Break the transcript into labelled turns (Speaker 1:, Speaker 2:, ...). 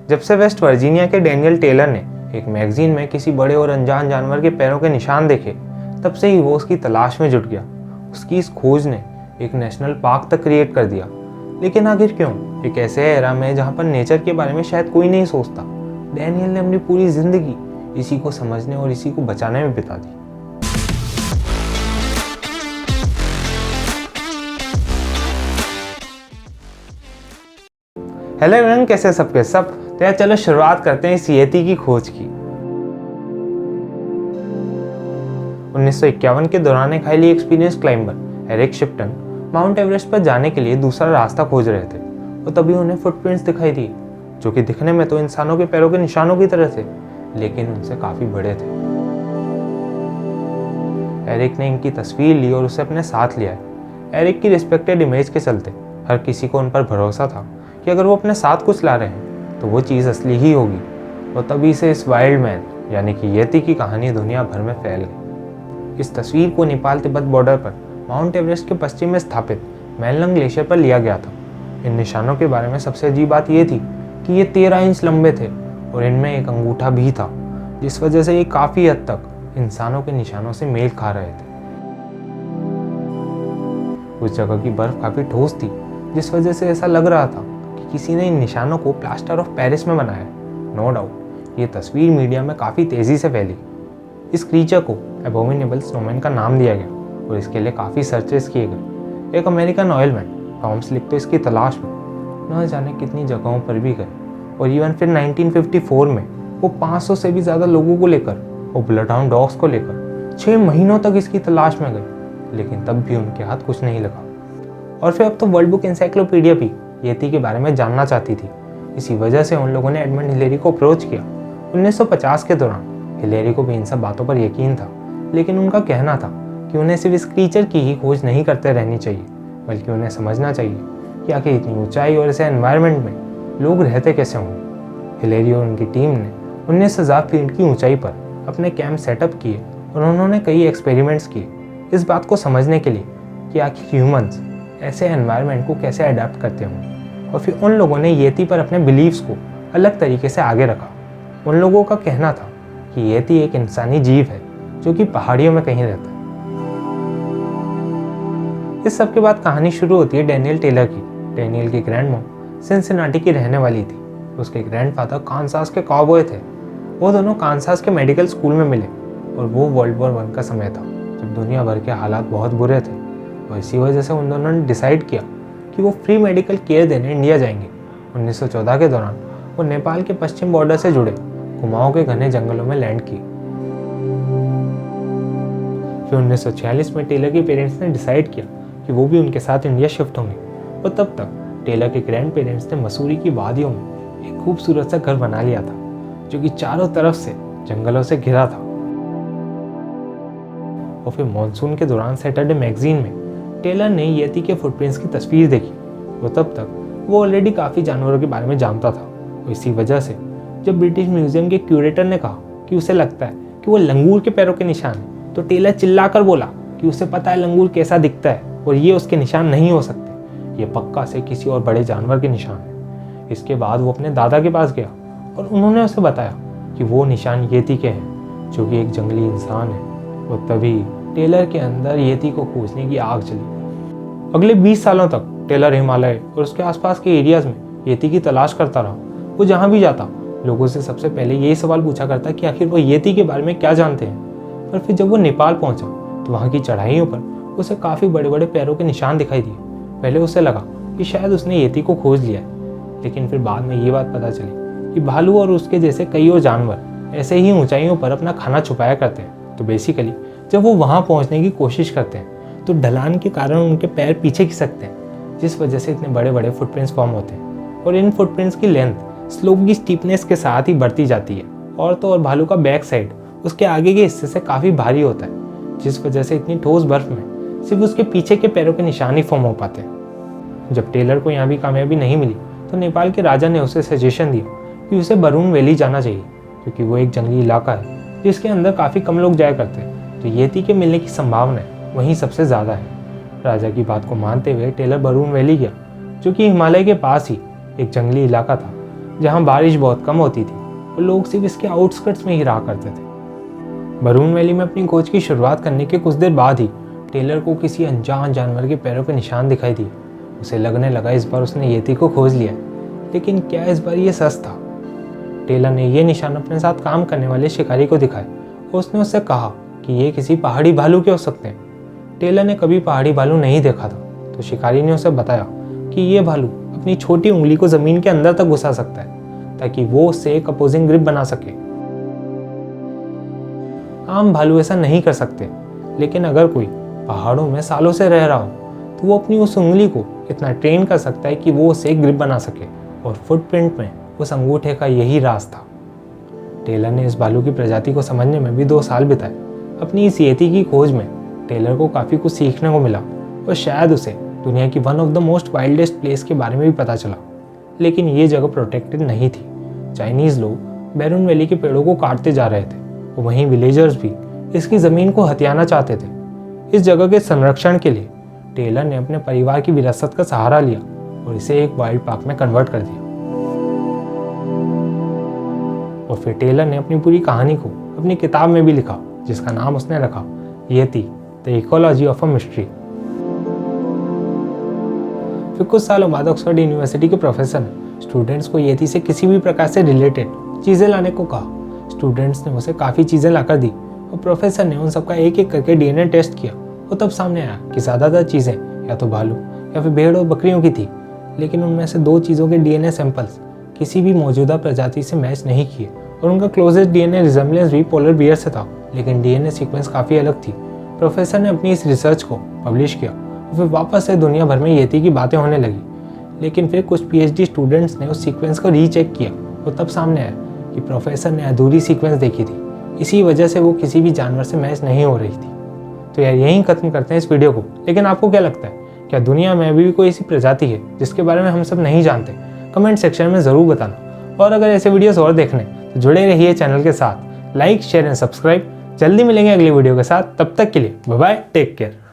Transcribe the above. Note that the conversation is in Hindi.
Speaker 1: जब से वेस्ट वर्जीनिया के डैनियल टेलर ने एक मैगजीन में किसी बड़े और अनजान जानवर के पैरों के निशान देखे, तब से ही वो उसकी तलाश में जुट गया। उसकी इस खोज ने एक नेशनल पार्क तक क्रिएट कर दिया। लेकिन आखिर क्यों? एक ऐसे एरा में जहाँ पर नेचर के बारे में शायद कोई नहीं सोचता, डैनियल ने अपनी पूरी जिंदगी इसी को समझने और इसी को बचाने में बिता दी। हेलो एवरीवन, कैसे सबके सब? तो यार चलो शुरुआत करते हैं इस येती की खोज की। 1951 के दौरान एक highly experience climber Eric Shipton Mount Everest पर जाने के लिए दूसरा रास्ता खोज रहे थे और तभी उन्हें फुटप्रिंट्स दिखाई दिए, जो कि दिखने में तो इंसानों के पैरों के निशानों की तरह थे, लेकिन उनसे काफी बड़े थे। एरिक ने इनकी तस्वीर ली और उसे अपने साथ लिया। एरिक की रिस्पेक्टेड इमेज के चलते हर किसी को उन पर भरोसा था कि अगर वो अपने साथ कुछ ला रहे हैं तो वो चीज़ असली ही होगी। और तभी से इस वाइल्ड मैन यानी कि येती की कहानी दुनिया भर में फैल गई। इस तस्वीर को नेपाल तिब्बत बॉर्डर पर माउंट एवरेस्ट के पश्चिम में स्थापित मेलनंग ग्लेशियर पर लिया गया था। इन निशानों के बारे में सबसे अजीब बात ये थी कि ये 13 इंच लंबे थे और इनमें एक अंगूठा भी था, जिस वजह से ये काफ़ी हद तक इंसानों के निशानों से मेल खा रहे थे। उस जगह की बर्फ काफ़ी ठोस थी, जिस वजह से ऐसा लग रहा था कि किसी ने इन निशानों को प्लास्टर ऑफ पेरिस में बनाया। नो डाउट ये तस्वीर मीडिया में काफ़ी तेज़ी से फैली। इस क्रीचर को एबोमिनेबल स्नोमैन का नाम दिया गया और इसके लिए काफ़ी सर्चेस किए गए। एक अमेरिकन ऑयलमैन टॉम स्लिक तो इसकी तलाश में न जाने कितनी जगहों पर भी गए और इवन फिर 1954 में वो 500 से भी ज़्यादा लोगों को लेकर और ब्लडहाउंड डॉग्स को लेकर 6 महीनों तक इसकी तलाश में गए, लेकिन तब भी उनके हाथ कुछ नहीं लगा। और फिर अब तो वर्ल्ड बुक एनसाइक्लोपीडिया भी येती के बारे में जानना चाहती थी। इसी वजह से उन लोगों ने एडमंड हिलेरी को अप्रोच किया। 1950 के दौरान हिलेरी को भी इन सब बातों पर यकीन था, लेकिन उनका कहना था कि उन्हें सिर्फ इस क्रीचर की ही खोज नहीं करते रहनी चाहिए, बल्कि उन्हें समझना चाहिए कि आखिर इतनी ऊंचाई और ऐसे एनवायरनमेंट में लोग रहते कैसे होंगे। हिलेरी और उनकी टीम ने 19,000 फीट की ऊंचाई पर अपने कैंप सेटअप किए और उन्होंने कई एक्सपेरिमेंट्स किए इस बात को समझने के लिए कि आखिर ह्यूमंस ऐसे एनवायरनमेंट को कैसे अडेप्ट करते होंगे। और फिर उन लोगों ने येती पर अपने बिलीव्स को अलग तरीके से आगे रखा। उन लोगों का कहना था कि येती एक इंसानी जीव है जो कि पहाड़ियों में कहीं रहता है। इस सब के बाद कहानी शुरू होती है डैनियल टेलर की। डैनियल की ग्रैंड मॉम सिंसिनाटी की रहने वाली थी। उसके ग्रैंडफादर कांसास के कॉवबॉय थे। वो दोनों कांसास के मेडिकल स्कूल में मिले और वो वर्ल्ड वॉर 1 का समय था, जब दुनिया भर के हालात बहुत बुरे थे। और इसी वजह से उन दोनों ने डिसाइड किया कि वो फ्री मेडिकल केयर देने इंडिया जाएंगे। 1914 के दौरान वो नेपाल के पश्चिम बॉर्डर से जुड़े कुमाऊं के घने जंगलों में लैंड की। फिर 1946 में टेलर के पेरेंट्स ने डिसाइड किया कि वो भी उनके साथ इंडिया शिफ्ट होंगे। और तब तक टेलर के ग्रैंड पेरेंट्स ने मसूरी की वादियों में एक खूबसूरत सा घर बना लिया था, जो कि चारों तरफ से जंगलों से घिरा था। और फिर मॉनसून के दौरान सैटरडे मैगजीन में टेलर ने येती के फुटप्रिंट्स की तस्वीर देखी। वो तब तक वो ऑलरेडी काफ़ी जानवरों के बारे में जानता था। और इसी वजह से जब ब्रिटिश म्यूजियम के क्यूरेटर ने कहा कि उसे लगता है कि वो लंगूर के पैरों के निशान हैं, तो टेलर चिल्लाकर बोला कि उसे पता है लंगूर कैसा दिखता है और ये उसके निशान नहीं हो सकते, ये पक्का से किसी और बड़े जानवर के निशान हैं। इसके बाद वो अपने दादा के पास गया और उन्होंने उसे बताया कि वो निशान येती के हैं, जो कि एक जंगली इंसान है। और तभी टेलर के अंदर येती को खोजने की आग चली। अगले 20 सालों तक टेलर हिमालय और उसके आसपास के एरियाज में येती की तलाश करता रहा। वो जहाँ भी जाता लोगों से सबसे पहले यही सवाल पूछा करता कि आखिर वो येती के बारे में क्या जानते हैं। पर फिर जब वो नेपाल पहुंचा तो वहाँ की चढ़ाइयों पर उसे काफ़ी बड़े बड़े पैरों के निशान दिखाई दिए। पहले उसे लगा कि शायद उसने येती को खोज लिया है, लेकिन फिर बाद में ये बात पता चली कि भालू और उसके जैसे कई और जानवर ऐसे ही ऊंचाइयों पर अपना खाना छुपाया करते हैं। तो बेसिकली जब वो वहाँ पहुँचने की कोशिश करते हैं तो ढलान के कारण उनके पैर पीछे खिसकते हैं, जिस वजह से इतने बड़े बड़े फुटप्रिंट्स फॉर्म होते हैं। और इन फुटप्रिंट्स की लेंथ स्लोप की स्टीपनेस के साथ ही बढ़ती जाती है। और तो और भालू का बैक साइड उसके आगे के हिस्से से काफ़ी भारी होता है, जिस वजह से इतनी ठोस बर्फ में सिर्फ उसके पीछे के पैरों के निशान ही फॉर्म हो पाते हैं। जब टेलर को यहाँ भी कामयाबी नहीं मिली तो नेपाल के राजा ने उसे सजेशन दिया कि उसे बरून वैली जाना चाहिए, क्योंकि वो एक जंगली इलाका है जिसके अंदर काफ़ी कम लोग जाया करते हैं, तो येती के मिलने की संभावना वहीं सबसे ज़्यादा है। राजा की बात को मानते हुए टेलर बरून वैली गया, जो कि हिमालय के पास ही एक जंगली इलाका था। जहाँ बारिश बहुत कम होती थी और लोग सिर्फ इसके आउटस्कर्ट्स में ही रहा करते थे। बरून वैली में अपनी खोज की शुरुआत करने के कुछ देर बाद ही टेलर को किसी अनजान जानवर के पैरों के निशान दिखाई दिए। उसे लगने लगा इस बार उसने येती को खोज लिया, लेकिन क्या इस बार ये सच था? टेलर ने ये निशान अपने साथ काम करने वाले शिकारी को दिखाए और उसने उससे कहा कि ये किसी पहाड़ी भालू के हो सकते हैं। टेलर ने कभी पहाड़ी भालू नहीं देखा था, तो शिकारी ने उसे बताया कि ये भालू अपनी छोटी उंगली को ज़मीन के अंदर तक घुसा सकता है ताकि वो उससे एक अपोजिंग ग्रिप बना सके। आम भालू ऐसा नहीं कर सकते, लेकिन अगर कोई पहाड़ों में सालों से रह रहा हो तो वो अपनी उस उंगली को इतना ट्रेन कर सकता है कि वो उसे एक ग्रिप बना सके, और फुटप्रिंट में उस अंगूठे का यही राज था। टेलर ने इस भालू की प्रजाति को समझने में भी 2 साल बिताए। अपनी इस येती की खोज में टेलर को काफ़ी कुछ सीखने को मिला और शायद उसे दुनिया की one of the most wildest place के बारे में भी पता चला। लेकिन ये जगह प्रोटेक्टेड नहीं थी। चाइनीज़ लोग बैरून वैली के पेड़ों को काटते जा रहे थे और वहीं विलेजर्स भी इसकी ज़मीन को हथियाना चाहते थे। इस जगह के संरक्षण के लिए टेलर ने अपने परिवार की विरासत का सहारा लिया और इसे एक वाइल्ड पार्क में कन्वर्ट कर दिया। और फिर टेलर ने अपनी पूरी कहानी को अपनी किताब में भी लिखा, जिसका नाम उसने रखा yeti the ecology of a mystery. फिर कुछ सालों बाद ऑक्सफोर्ड यूनिवर्सिटी के प्रोफेसर ने स्टूडेंट्स को येती से किसी भी प्रकार से रिलेटेड चीज़ें लाने को कहा। स्टूडेंट्स ने उसे काफ़ी चीज़ें लाकर दी और प्रोफेसर ने उन सबका एक एक करके डीएनए टेस्ट किया और तब सामने आया कि ज़्यादातर चीज़ें या तो भालू या फिर भेड़ और बकरियों की थी, लेकिन उनमें से 2 चीज़ों के डीएनए सैंपल्स किसी भी मौजूदा प्रजाति से मैच नहीं किए और उनका क्लोजेस्ट डीएनए रिजेम्बलेंस भी पोलर बियर से था, लेकिन डीएनए सीक्वेंस काफ़ी अलग थी। प्रोफेसर ने अपनी इस रिसर्च को पब्लिश किया और फिर वापस से दुनिया भर में येती की बातें होने लगी। लेकिन फिर कुछ पीएचडी स्टूडेंट्स ने उस सीक्वेंस को रीचेक किया और तब सामने आया कि प्रोफेसर ने अधूरी सीक्वेंस देखी थी, इसी वजह से वो किसी भी जानवर से मैच नहीं हो रही थी। तो यार यहीं खत्म करते हैं इस वीडियो को। लेकिन आपको क्या लगता है, क्या दुनिया में अभी भी कोई ऐसी प्रजाति है जिसके बारे में हम सब नहीं जानते? कमेंट सेक्शन में ज़रूर बताना। और अगर ऐसे वीडियोस और देखने तो जुड़े रहिए चैनल के साथ। Like, share and subscribe. जल्दी मिलेंगे अगली वीडियो के साथ, तब तक के लिए बाय बाय, टेक केयर।